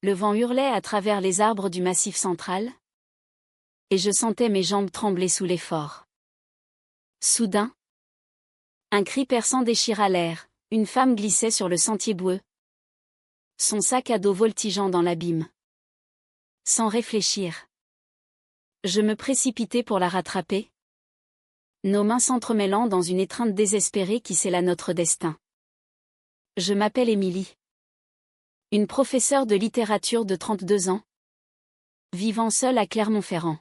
Le vent hurlait à travers les arbres du massif central, et je sentais mes jambes trembler sous l'effort. Soudain, un cri perçant déchira l'air, une femme glissait sur le sentier boueux, son sac à dos voltigeant dans l'abîme. Sans réfléchir, je me précipitai pour la rattraper, nos mains s'entremêlant dans une étreinte désespérée qui scella notre destin. Je m'appelle Émilie. Une professeure de littérature de 32 ans, vivant seule à Clermont-Ferrand.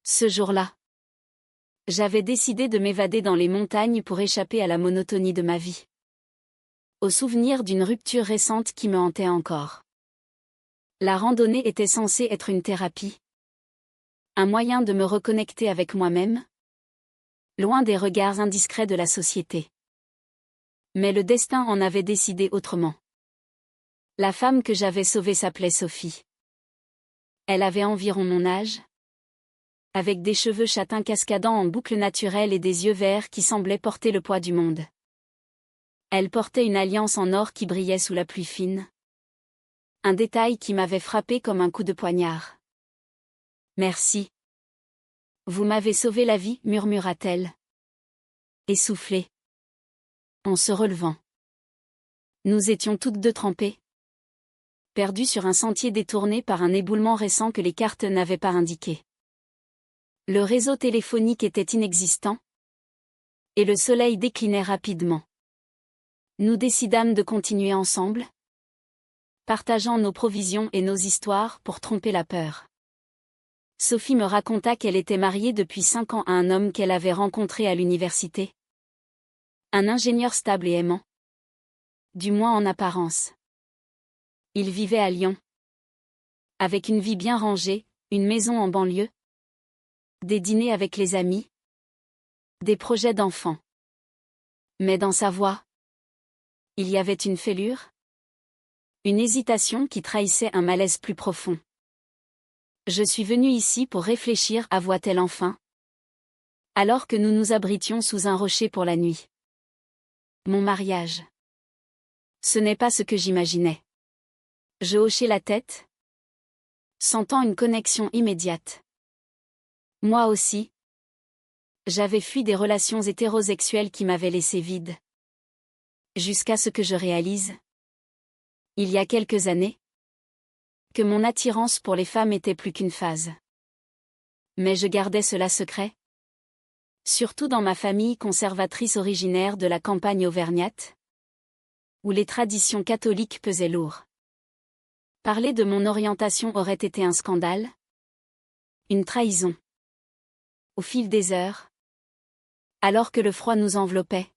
Ce jour-là, j'avais décidé de m'évader dans les montagnes pour échapper à la monotonie de ma vie. Au souvenir d'une rupture récente qui me hantait encore. La randonnée était censée être une thérapie. Un moyen de me reconnecter avec moi-même, loin des regards indiscrets de la société. Mais le destin en avait décidé autrement. La femme que j'avais sauvée s'appelait Sophie. Elle avait environ mon âge, avec des cheveux châtains cascadant en boucles naturelles et des yeux verts qui semblaient porter le poids du monde. Elle portait une alliance en or qui brillait sous la pluie fine. Un détail qui m'avait frappé comme un coup de poignard. « Merci. Vous m'avez sauvé la vie, murmura-t-elle. Essoufflée. En se relevant. Nous étions toutes deux trempées. Perdues sur un sentier détourné par un éboulement récent que les cartes n'avaient pas indiqué. Le réseau téléphonique était inexistant, et le soleil déclinait rapidement. Nous décidâmes de continuer ensemble, partageant nos provisions et nos histoires pour tromper la peur. Sophie me raconta qu'elle était mariée depuis 5 ans à un homme qu'elle avait rencontré à l'université. Un ingénieur stable et aimant. Du moins en apparence. Il vivait à Lyon. Avec une vie bien rangée, une maison en banlieue. Des dîners avec les amis. Des projets d'enfants. Mais dans sa voix, il y avait une fêlure. Une hésitation qui trahissait un malaise plus profond. Je suis venue ici pour réfléchir, avoua-t-elle enfin. Alors que nous nous abritions sous un rocher pour la nuit. Mon mariage. Ce n'est pas ce que j'imaginais. Je hochai la tête, sentant une connexion immédiate. Moi aussi. J'avais fui des relations hétérosexuelles qui m'avaient laissé vide. Jusqu'à ce que je réalise, il y a quelques années, que mon attirance pour les femmes était plus qu'une phase. Mais je gardais cela secret. Surtout dans ma famille conservatrice originaire de la campagne auvergnate, où les traditions catholiques pesaient lourd. Parler de mon orientation aurait été un scandale. Une trahison. Au fil des heures, alors que le froid nous enveloppait,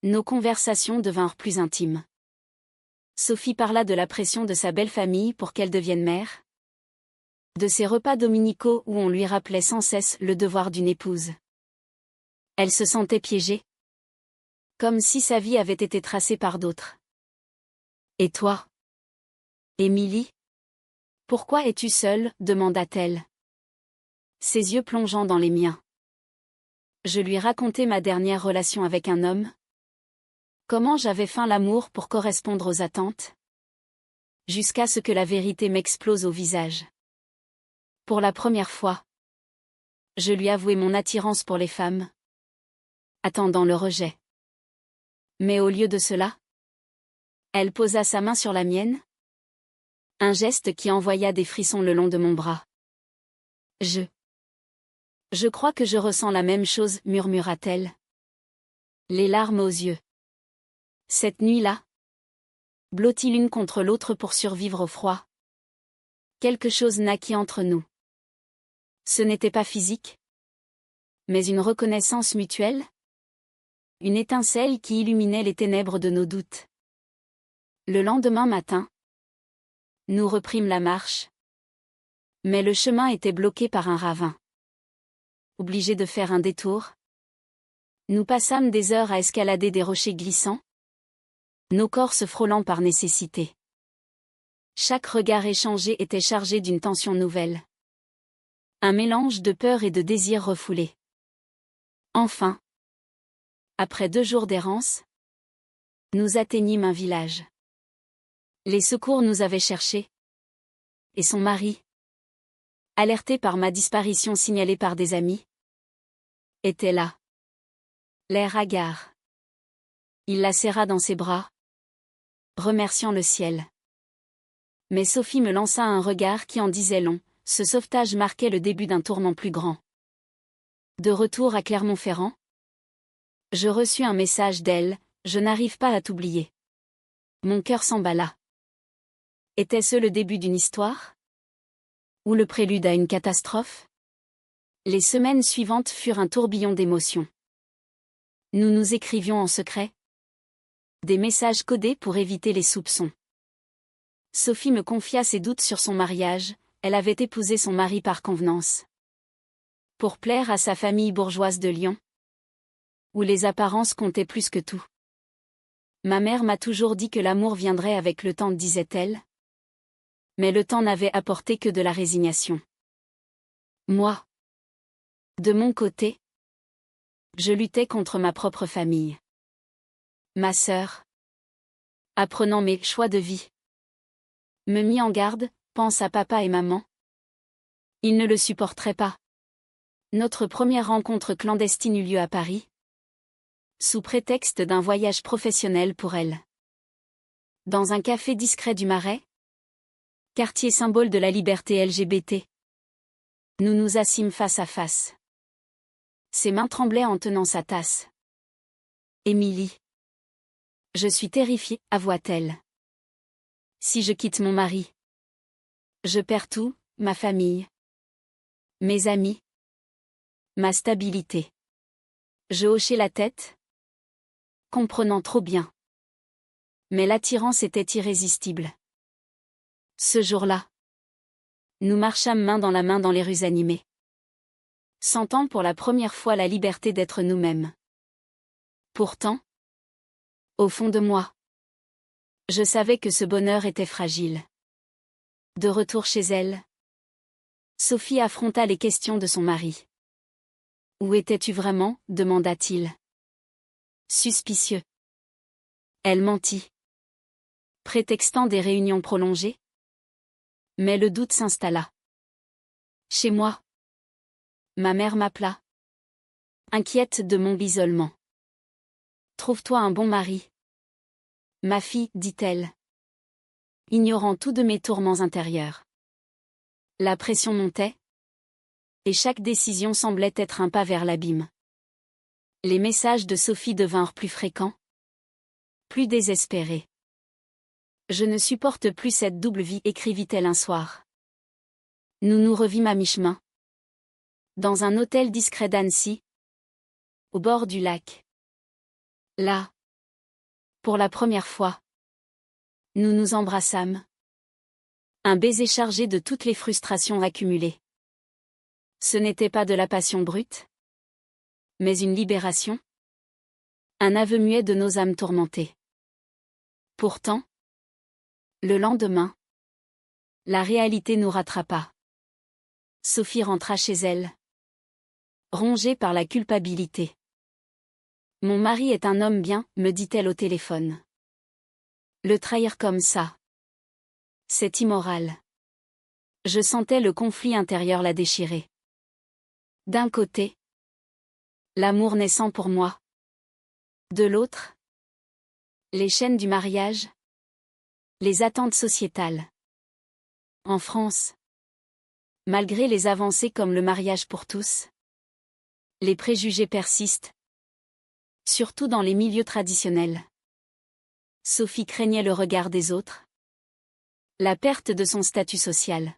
nos conversations devinrent plus intimes. Sophie parla de la pression de sa belle famille pour qu'elle devienne mère. De ses repas dominicaux où on lui rappelait sans cesse le devoir d'une épouse. Elle se sentait piégée. Comme si sa vie avait été tracée par d'autres. Et toi, Émilie? Pourquoi es-tu seule? Demanda-t-elle. Ses yeux plongeant dans les miens. Je lui racontai ma dernière relation avec un homme. Comment j'avais feint l'amour pour correspondre aux attentes. Jusqu'à ce que la vérité m'explose au visage. Pour la première fois, je lui avouai mon attirance pour les femmes, attendant le rejet. Mais au lieu de cela, elle posa sa main sur la mienne. Un geste qui envoya des frissons le long de mon bras. Je crois que je ressens la même chose, murmura-t-elle. Les larmes aux yeux. Cette nuit-là, blottis l'une contre l'autre pour survivre au froid. Quelque chose naquit entre nous. Ce n'était pas physique, mais une reconnaissance mutuelle. Une étincelle qui illuminait les ténèbres de nos doutes. Le lendemain matin, nous reprîmes la marche. Mais le chemin était bloqué par un ravin. Obligés de faire un détour, nous passâmes des heures à escalader des rochers glissants, nos corps se frôlant par nécessité. Chaque regard échangé était chargé d'une tension nouvelle. Un mélange de peur et de désir refoulé. Enfin, après 2 jours d'errance, nous atteignîmes un village. Les secours nous avaient cherchés. Et son mari, alerté par ma disparition signalée par des amis, était là. L'air hagard. Il la serra dans ses bras, remerciant le ciel. Mais Sophie me lança un regard qui en disait long, ce sauvetage marquait le début d'un tournant plus grand. De retour à Clermont-Ferrand, je reçus un message d'elle, je n'arrive pas à t'oublier. Mon cœur s'emballa. Était-ce le début d'une histoire? Ou le prélude à une catastrophe? Les semaines suivantes furent un tourbillon d'émotions. Nous nous écrivions en secret. Des messages codés pour éviter les soupçons. Sophie me confia ses doutes sur son mariage, elle avait épousé son mari par convenance. Pour plaire à sa famille bourgeoise de Lyon. Où les apparences comptaient plus que tout. Ma mère m'a toujours dit que l'amour viendrait avec le temps, disait-elle. Mais le temps n'avait apporté que de la résignation. Moi, de mon côté, je luttais contre ma propre famille. Ma sœur, apprenant mes choix de vie, me mit en garde, pense à papa et maman. Ils ne le supporteraient pas. Notre première rencontre clandestine eut lieu à Paris, sous prétexte d'un voyage professionnel pour elle. Dans un café discret du Marais, quartier symbole de la liberté LGBT. Nous nous assîmes face à face. Ses mains tremblaient en tenant sa tasse. Émilie. Je suis terrifiée, avoua-t-elle. Si je quitte mon mari, je perds tout, ma famille, mes amis, ma stabilité. Je hochai la tête, comprenant trop bien. Mais l'attirance était irrésistible. Ce jour-là, nous marchâmes main dans la main dans les rues animées, sentant pour la première fois la liberté d'être nous-mêmes. Pourtant, au fond de moi, je savais que ce bonheur était fragile. De retour chez elle, Sophie affronta les questions de son mari. « Où étais-tu vraiment » demanda-t-il. Suspicieux. Elle mentit, prétextant des réunions prolongées. Mais le doute s'installa. Chez moi. Ma mère m'appela, inquiète de mon isolement. Trouve-toi un bon mari. Ma fille, dit-elle, ignorant tout de mes tourments intérieurs. La pression montait, et chaque décision semblait être un pas vers l'abîme. Les messages de Sophie devinrent plus fréquents, plus désespérés. Je ne supporte plus cette double vie, écrivit-elle un soir. Nous nous revîmes à mi-chemin, dans un hôtel discret d'Annecy, au bord du lac. Là, pour la première fois, nous nous embrassâmes. Un baiser chargé de toutes les frustrations accumulées. Ce n'était pas de la passion brute, mais une libération. Un aveu muet de nos âmes tourmentées. Pourtant, le lendemain, la réalité nous rattrapa. Sophie rentra chez elle, rongée par la culpabilité. Mon mari est un homme bien, me dit-elle au téléphone. Le trahir comme ça, c'est immoral. Je sentais le conflit intérieur la déchirer. D'un côté, l'amour naissant pour moi. De l'autre, les chaînes du mariage, les attentes sociétales. En France, malgré les avancées comme le mariage pour tous, les préjugés persistent, surtout dans les milieux traditionnels. Sophie craignait le regard des autres, la perte de son statut social.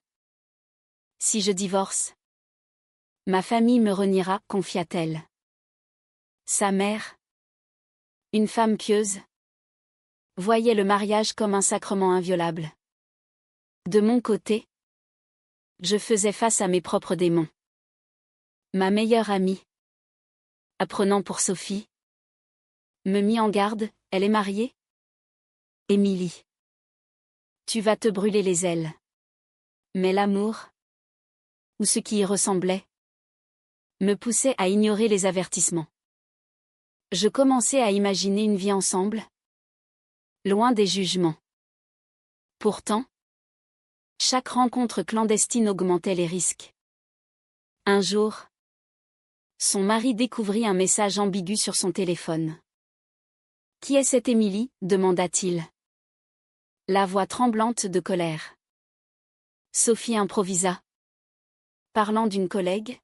Si je divorce, ma famille me reniera, confia-t-elle. Sa mère, une femme pieuse, voyait le mariage comme un sacrement inviolable. De mon côté, je faisais face à mes propres démons. Ma meilleure amie, apprenant pour Sophie, me mit en garde, elle est mariée? Émilie. Tu vas te brûler les ailes. Mais l'amour, ou ce qui y ressemblait, me poussait à ignorer les avertissements. Je commençais à imaginer une vie ensemble, loin des jugements. Pourtant, chaque rencontre clandestine augmentait les risques. Un jour, son mari découvrit un message ambigu sur son téléphone. « Qui est cette Émilie » demanda-t-il. La voix tremblante de colère. Sophie improvisa. Parlant d'une collègue.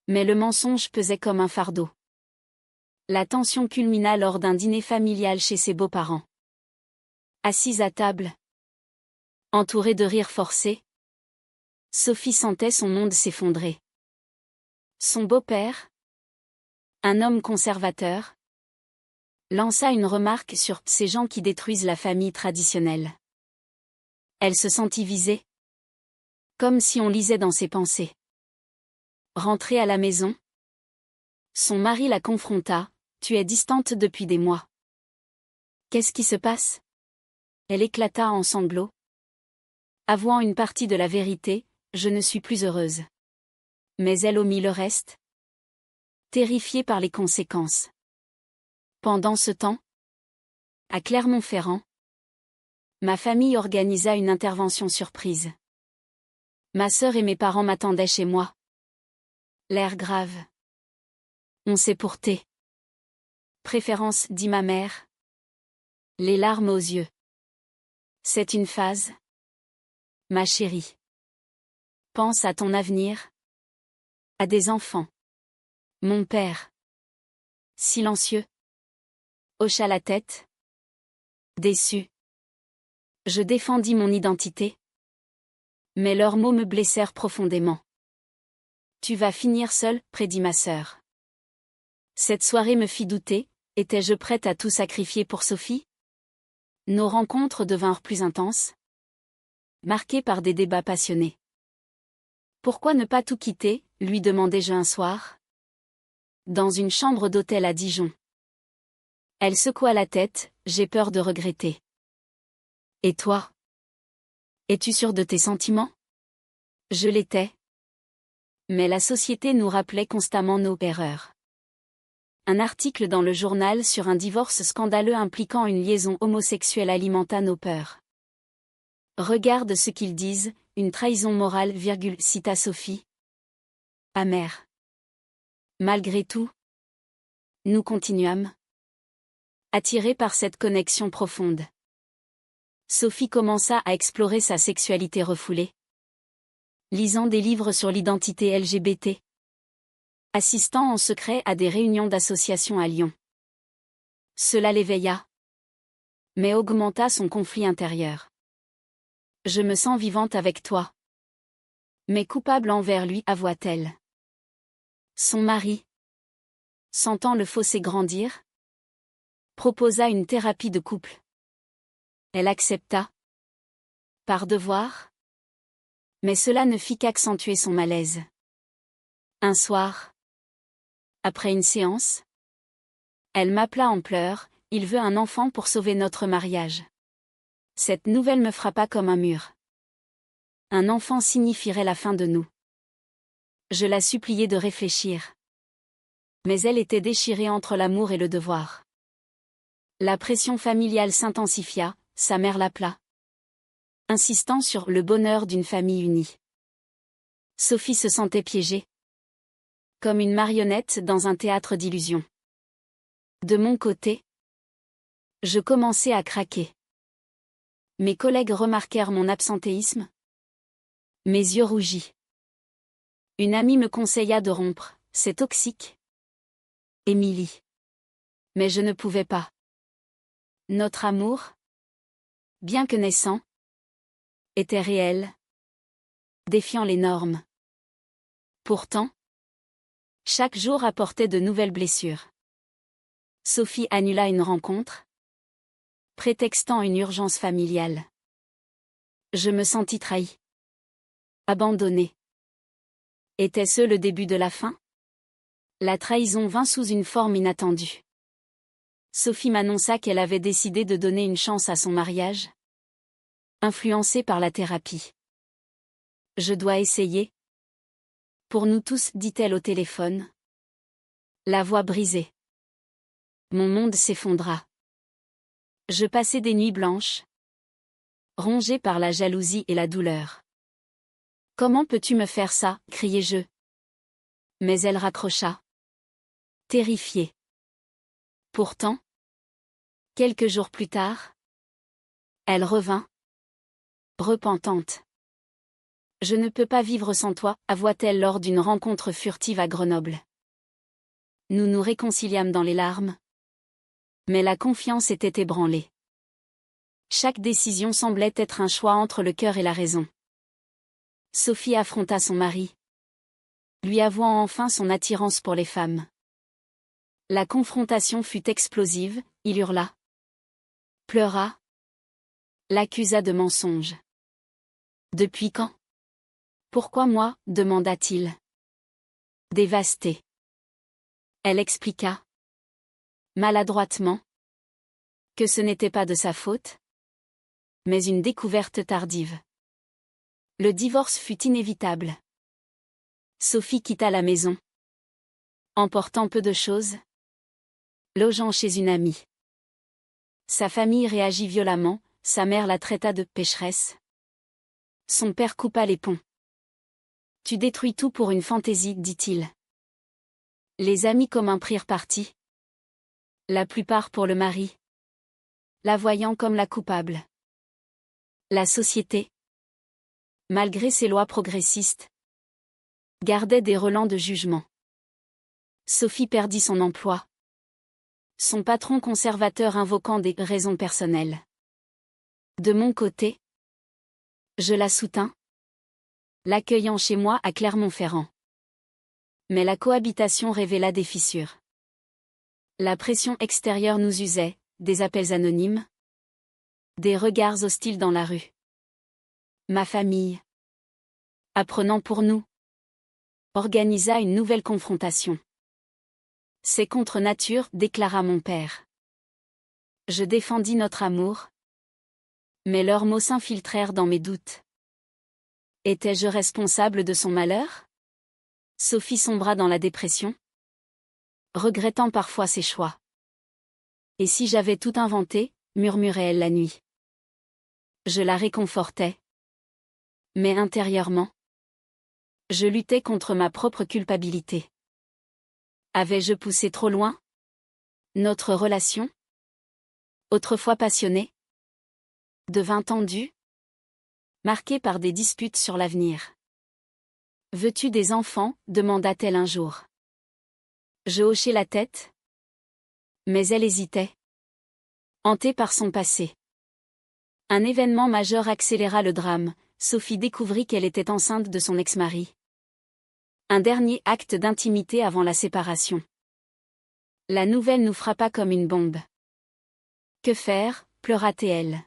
Mais le mensonge pesait comme un fardeau. La tension culmina lors d'un dîner familial chez ses beaux-parents. Assise à table, entourée de rires forcés, Sophie sentait son monde s'effondrer. Son beau-père, un homme conservateur, lança une remarque sur « ces gens qui détruisent la famille traditionnelle ». Elle se sentit visée, comme si on lisait dans ses pensées. Rentrée à la maison, son mari la confronta. « Tu es distante depuis des mois. Qu'est-ce qui se passe ?» Elle éclata en sanglots. Avouant une partie de la vérité, « Je ne suis plus heureuse. » Mais elle omit le reste, terrifiée par les conséquences. Pendant ce temps, à Clermont-Ferrand, ma famille organisa une intervention surprise. Ma sœur et mes parents m'attendaient chez moi. L'air grave. On s'est pourté. Préférence, dit ma mère. Les larmes aux yeux. C'est une phase. Ma chérie. Pense à ton avenir. À des enfants. Mon père. Silencieux. Hocha la tête. Déçu. Je défendis mon identité. Mais leurs mots me blessèrent profondément. Tu vas finir seule, prédit ma sœur. Cette soirée me fit douter. Étais-je prête à tout sacrifier pour Sophie? Nos rencontres devinrent plus intenses, marquées par des débats passionnés. Pourquoi ne pas tout quitter, lui demandai-je un soir, dans une chambre d'hôtel à Dijon. Elle secoua la tête, j'ai peur de regretter. Et toi? Es-tu sûre de tes sentiments? Je l'étais. Mais la société nous rappelait constamment nos erreurs. Un article dans le journal sur un divorce scandaleux impliquant une liaison homosexuelle alimenta nos peurs. Regarde ce qu'ils disent, une trahison morale, cita Sophie. Amère. Malgré tout, nous continuâmes, attirés par cette connexion profonde. Sophie commença à explorer sa sexualité refoulée, lisant des livres sur l'identité LGBT. Assistant en secret à des réunions d'associations à Lyon. Cela l'éveilla, mais augmenta son conflit intérieur. Je me sens vivante avec toi. Mais coupable envers lui, avoua-t-elle. Son mari, sentant le fossé grandir, proposa une thérapie de couple. Elle accepta. Par devoir. Mais cela ne fit qu'accentuer son malaise. Un soir, après une séance, elle m'appela en pleurs, il veut un enfant pour sauver notre mariage. Cette nouvelle me frappa comme un mur. Un enfant signifierait la fin de nous. Je la suppliai de réfléchir. Mais elle était déchirée entre l'amour et le devoir. La pression familiale s'intensifia, sa mère l'appela, insistant sur le bonheur d'une famille unie. Sophie se sentait piégée, comme une marionnette dans un théâtre d'illusions. De mon côté, je commençais à craquer. Mes collègues remarquèrent mon absentéisme. Mes yeux rougis. Une amie me conseilla de rompre, c'est toxique. Émilie. Mais je ne pouvais pas. Notre amour, bien que naissant, était réel, défiant les normes. Pourtant, chaque jour apportait de nouvelles blessures. Sophie annula une rencontre, prétextant une urgence familiale. Je me sentis trahie. Abandonnée. Était-ce le début de la fin? La trahison vint sous une forme inattendue. Sophie m'annonça qu'elle avait décidé de donner une chance à son mariage, influencée par la thérapie. Je dois essayer. Pour nous tous, dit-elle au téléphone. La voix brisée. Mon monde s'effondra. Je passais des nuits blanches, rongée par la jalousie et la douleur. Comment peux-tu me faire ça, criai-je. Mais elle raccrocha. Terrifiée. Pourtant, quelques jours plus tard, elle revint, repentante. Je ne peux pas vivre sans toi, avoua-t-elle lors d'une rencontre furtive à Grenoble. Nous nous réconciliâmes dans les larmes. Mais la confiance était ébranlée. Chaque décision semblait être un choix entre le cœur et la raison. Sophie affronta son mari, lui avouant enfin son attirance pour les femmes. La confrontation fut explosive, il hurla, pleura, l'accusa de mensonge. Depuis quand? Pourquoi moi? Demanda-t-il. Dévastée. Elle expliqua, maladroitement, que ce n'était pas de sa faute, mais une découverte tardive. Le divorce fut inévitable. Sophie quitta la maison, emportant peu de choses, logeant chez une amie. Sa famille réagit violemment, sa mère la traita de pécheresse. Son père coupa les ponts. Tu détruis tout pour une fantaisie, dit-il. Les amis communs prirent parti. La plupart pour le mari, la voyant comme la coupable. La société, malgré ses lois progressistes, gardait des relents de jugement. Sophie perdit son emploi. Son patron conservateur invoquant des raisons personnelles. De mon côté, je la soutins, l'accueillant chez moi à Clermont-Ferrand. Mais la cohabitation révéla des fissures. La pression extérieure nous usait, des appels anonymes, des regards hostiles dans la rue. Ma famille, apprenant pour nous, organisa une nouvelle confrontation. C'est contre nature, déclara mon père. Je défendis notre amour, mais leurs mots s'infiltrèrent dans mes doutes. Étais-je responsable de son malheur? Sophie sombra dans la dépression, regrettant parfois ses choix. Et si j'avais tout inventé, murmurait-elle la nuit. Je la réconfortais. Mais intérieurement, je luttais contre ma propre culpabilité. Avais-je poussé trop loin? Notre relation, autrefois passionnée, devint tendue, marquée par des disputes sur l'avenir. Veux-tu des enfants? Demanda-t-elle un jour. Je hochai la tête, mais elle hésitait, hantée par son passé. Un événement majeur accéléra le drame, Sophie découvrit qu'elle était enceinte de son ex-mari. Un dernier acte d'intimité avant la séparation. La nouvelle nous frappa comme une bombe. Que faire? Pleura-t-elle.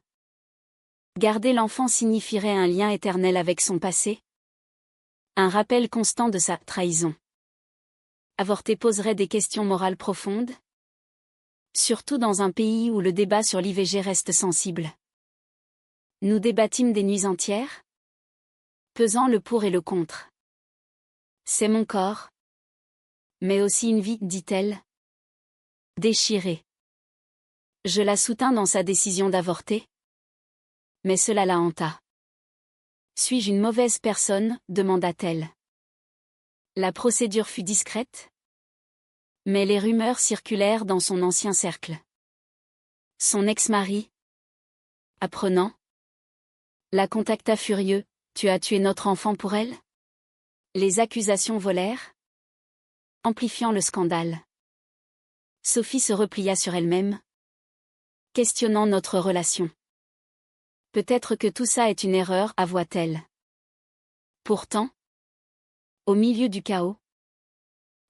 Garder l'enfant signifierait un lien éternel avec son passé? Un rappel constant de sa trahison. Avorter poserait des questions morales profondes? Surtout dans un pays où le débat sur l'IVG reste sensible. Nous débattîmes des nuits entières, pesant le pour et le contre. C'est mon corps, mais aussi une vie, dit-elle. Déchirée. Je la soutins dans sa décision d'avorter, mais cela la hanta. Suis-je une mauvaise personne? Demanda-t-elle. La procédure fut discrète, mais les rumeurs circulèrent dans son ancien cercle. Son ex-mari, apprenant, la contacta furieux. Tu as tué notre enfant pour elle? Les accusations volèrent, amplifiant le scandale. Sophie se replia sur elle-même, questionnant notre relation. Peut-être que tout ça est une erreur, avoua-t-elle. Pourtant, au milieu du chaos,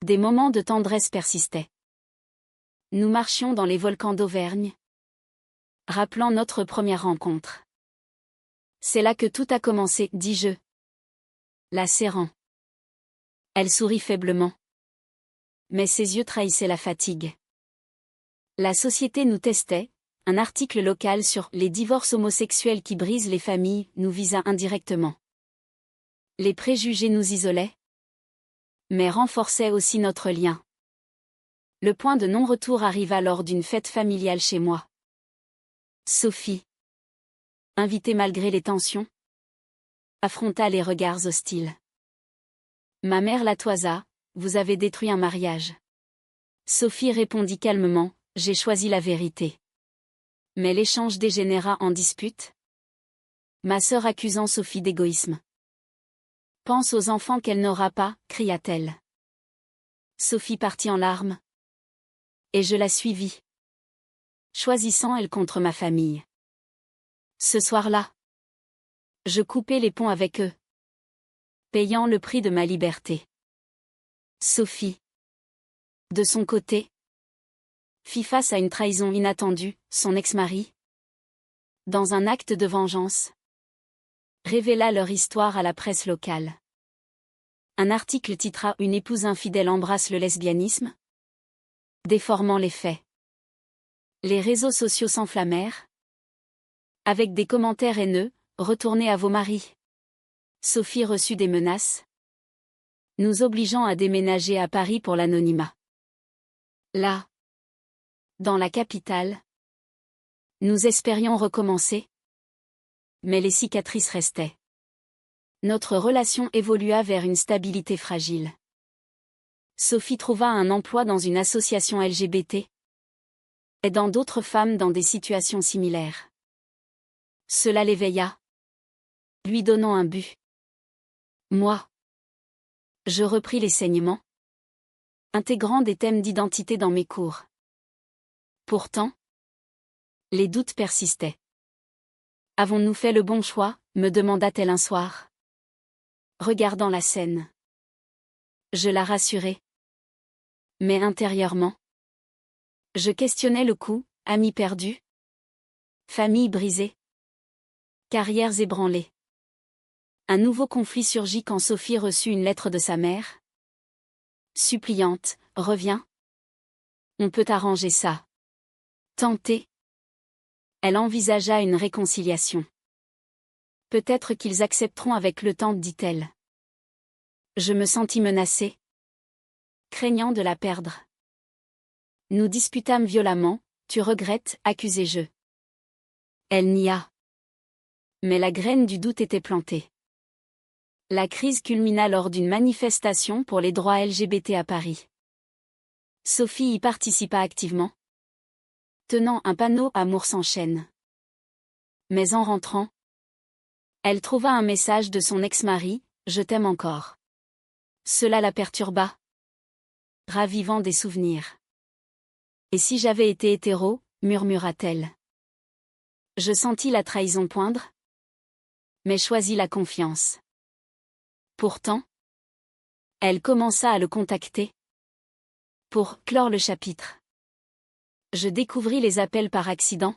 des moments de tendresse persistaient. Nous marchions dans les volcans d'Auvergne, rappelant notre première rencontre. C'est là que tout a commencé, dis-je, la serrant. Elle sourit faiblement, mais ses yeux trahissaient la fatigue. La société nous testait, un article local sur « Les divorces homosexuels qui brisent les familles » nous visa indirectement. Les préjugés nous isolaient, mais renforçaient aussi notre lien. Le point de non-retour arriva lors d'une fête familiale chez moi. Sophie Invité malgré les tensions. Affronta les regards hostiles. Ma mère la toisa, vous avez détruit un mariage. Sophie répondit calmement, j'ai choisi la vérité. Mais l'échange dégénéra en dispute. Ma sœur accusant Sophie d'égoïsme. Pense aux enfants qu'elle n'aura pas, cria-t-elle. Sophie partit en larmes. Et je la suivis. Choisissant elle contre ma famille. Ce soir-là, je coupais les ponts avec eux. Payant le prix de ma liberté. Sophie, de son côté, fit face à une trahison inattendue, son ex-mari, dans un acte de vengeance, révéla leur histoire à la presse locale. Un article titra « Une épouse infidèle embrasse le lesbianisme », déformant les faits. Les réseaux sociaux s'enflammèrent, avec des commentaires haineux, « Retournez à vos maris ». Sophie reçut des menaces, nous obligeant à déménager à Paris pour l'anonymat. Là, dans la capitale, nous espérions recommencer, mais les cicatrices restaient. Notre relation évolua vers une stabilité fragile. Sophie trouva un emploi dans une association LGBT, aidant d'autres femmes dans des situations similaires. Cela l'éveilla, lui donnant un but. Moi, je repris les saignements, intégrant des thèmes d'identité dans mes cours. Pourtant, les doutes persistaient. Avons-nous fait le bon choix, me demanda-t-elle un soir. Regardant la scène. Je la rassurai. Mais intérieurement, je questionnais le coup, amis perdus, famille brisée, carrières ébranlées. Un nouveau conflit surgit quand Sophie reçut une lettre de sa mère. Suppliante, reviens. On peut arranger ça. Tentée. Elle envisagea une réconciliation. Peut-être qu'ils accepteront avec le temps, dit-elle. Je me sentis menacée, craignant de la perdre. Nous disputâmes violemment, tu regrettes, accusai-je. Elle nia. Mais la graine du doute était plantée. La crise culmina lors d'une manifestation pour les droits LGBT à Paris. Sophie y participa activement, tenant un panneau « Amour s'enchaîne ». Mais en rentrant, elle trouva un message de son ex-mari, « Je t'aime encore ». Cela la perturba, ravivant des souvenirs. « Et si j'avais été hétéro » murmura-t-elle. Je sentis la trahison poindre, mais choisis la confiance. Pourtant, elle commença à le contacter pour clore le chapitre. Je découvris les appels par accident,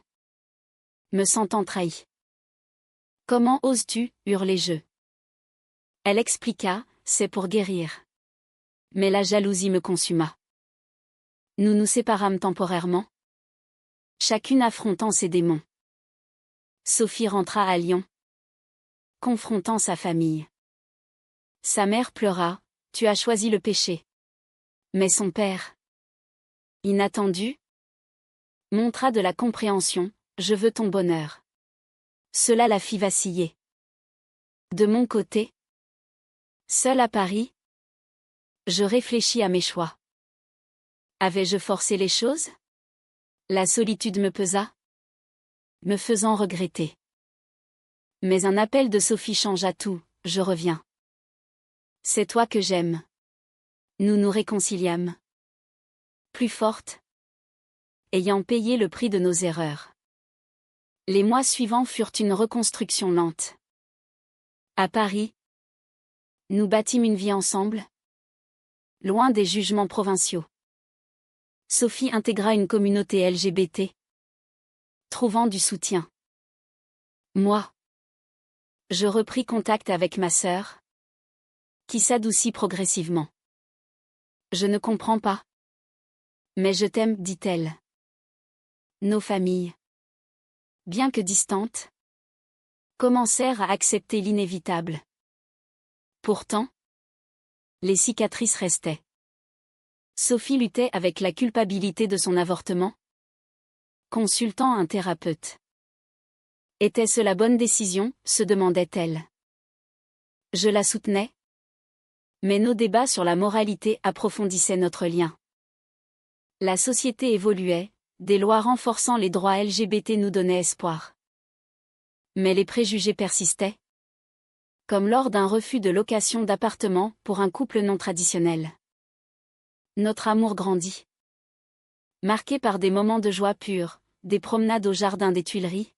me sentant trahi. « Comment oses-tu » hurlai-je. Elle expliqua, c'est pour guérir. Mais la jalousie me consuma. Nous nous séparâmes temporairement, chacune affrontant ses démons. Sophie rentra à Lyon, confrontant sa famille. Sa mère pleura, tu as choisi le péché. Mais son père, inattendu, montra de la compréhension, je veux ton bonheur. Cela la fit vaciller. De mon côté, seule à Paris, je réfléchis à mes choix. Avais-je forcé les choses? La solitude me pesa, me faisant regretter. Mais un appel de Sophie changea tout, je reviens. C'est toi que j'aime. Nous nous réconciliâmes. Plus forte, ayant payé le prix de nos erreurs. Les mois suivants furent une reconstruction lente. À Paris, nous bâtîmes une vie ensemble, loin des jugements provinciaux. Sophie intégra une communauté LGBT, trouvant du soutien. Moi, je repris contact avec ma sœur, qui s'adoucit progressivement. Je ne comprends pas. Mais je t'aime, dit-elle. Nos familles, bien que distantes, commencèrent à accepter l'inévitable. Pourtant, les cicatrices restaient. Sophie luttait avec la culpabilité de son avortement, consultant un thérapeute. Était-ce la bonne décision, se demandait-elle. Je la soutenais. Mais nos débats sur la moralité approfondissaient notre lien. La société évoluait, des lois renforçant les droits LGBT nous donnaient espoir. Mais les préjugés persistaient. Comme lors d'un refus de location d'appartement pour un couple non traditionnel. Notre amour grandit. Marqué par des moments de joie pure, des promenades au jardin des Tuileries,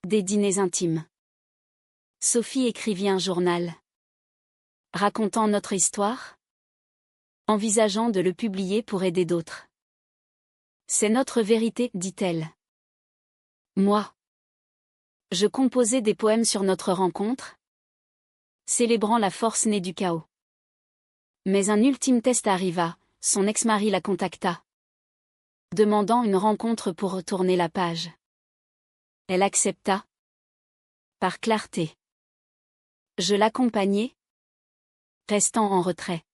des dîners intimes. Sophie écrivit un journal. Racontant notre histoire, envisageant de le publier pour aider d'autres. C'est notre vérité, dit-elle. Moi. Je composais des poèmes sur notre rencontre, célébrant la force née du chaos. Mais un ultime test arriva, son ex-mari la contacta. Demandant une rencontre pour retourner la page. Elle accepta. Par clarté. Je l'accompagnai, restant en retrait.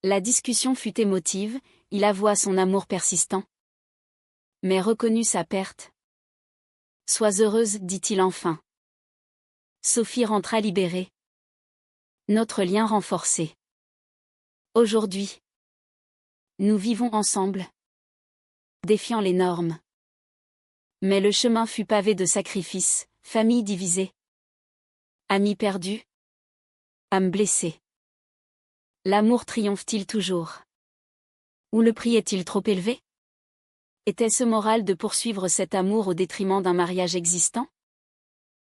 La discussion fut émotive, il avoua son amour persistant. Mais reconnut sa perte. Sois heureuse, dit-il enfin. Sophie rentra libérée. Notre lien renforcé. Aujourd'hui, nous vivons ensemble, défiant les normes. Mais le chemin fut pavé de sacrifices, famille divisée. Amis perdus. Âme blessée. L'amour triomphe-t-il toujours? Ou le prix est-il trop élevé? Était-ce moral de poursuivre cet amour au détriment d'un mariage existant?